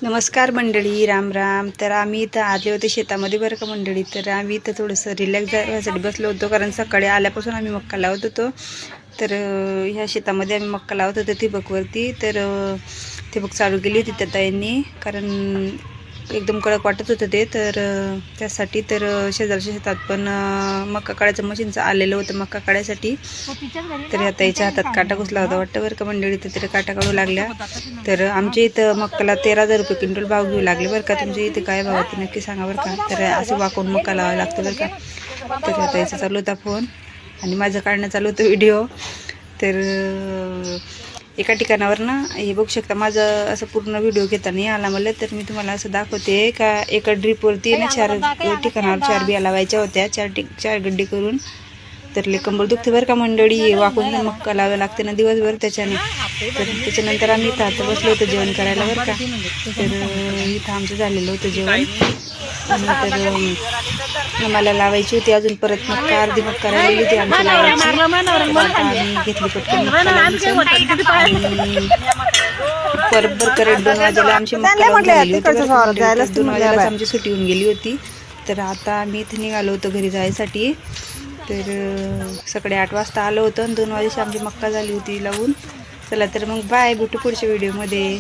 नमस्कार मंडळी, राम राम. तर आम्ही इथं आले होते शेतामध्ये बरं का मंडळी. तर आम्ही इथं थोडंसं रिलॅक्स जाण्यासाठी बसलो होतो, कारण सकाळी आल्यापासून आम्ही मक्का लावत होतो. तर ह्या शेतामध्ये आम्ही मक्का लावत होतो ठिबकवरती. तर ठिबक चालू केली होती त्या ताईंनी, कारण एकदम कडक वाटत होतं ते. तर त्यासाठी तर शेजारच्या शेतात पण मक्का काढायचं मशीनचं आलेलं होतं मक्का काढायसाठी. तर ह्या ताईच्या हातात काटा घुसला होता वाटतं बरं का मंडळी. तर तरी काटा काढू लागल्या. तर आमच्या इथं मक्काला 13,000 रुपये क्विंटल भाव घेऊ लागले बरं का. तुमच्या इथे काय भाव आहे नक्की सांगा बरं का. तर असं वाकून मक्का लावावं लागतं बरं का. तर ह्या ताईचा चालू होता फोन आणि माझं काढणं चालू होतं व्हिडिओ. तर एका ठिकाणावर ना हे बघू शकता, माझं असं पूर्ण व्हिडिओ घेता नाही आला मला. तर मी तुम्हाला असं दाखवते का एका ड्रीपवरती ना 4 ठिकाणावर 4 बिया लावायच्या होत्या, 4 गड्डे करून. तर लय कंबर दुखते बरं का मंडळी, वाकून मक्का लावावं लागते ना दिवसभर त्याच्याने. तर त्याच्यानंतर आम्ही इथं आता बसलो होतो जेवण करायला बरं का. तर इथं आमचं झालेलं होतं जेवण. तर मला लावायची होती अजून परत मक्का, अर्धी मक्का राहिलेली होती आमची लावायची. आम्ही घेतली पटकन मक्का लावायची. बरोबर करेक्ट 2 वाजेला आमची मक्का लावून होती. 2 वाजेलाच आमची सुट्टी होऊन गेली होती. तर आता आम्ही इथे निघालो होतो घरी जायसाठी. तर सकाळी 8 वाजता आलो होतं आणि 2 वाजेशी आमची मक्का झाली होती लावून. चला तर मग बाय, भेटू पुढच्या व्हिडिओमध्ये.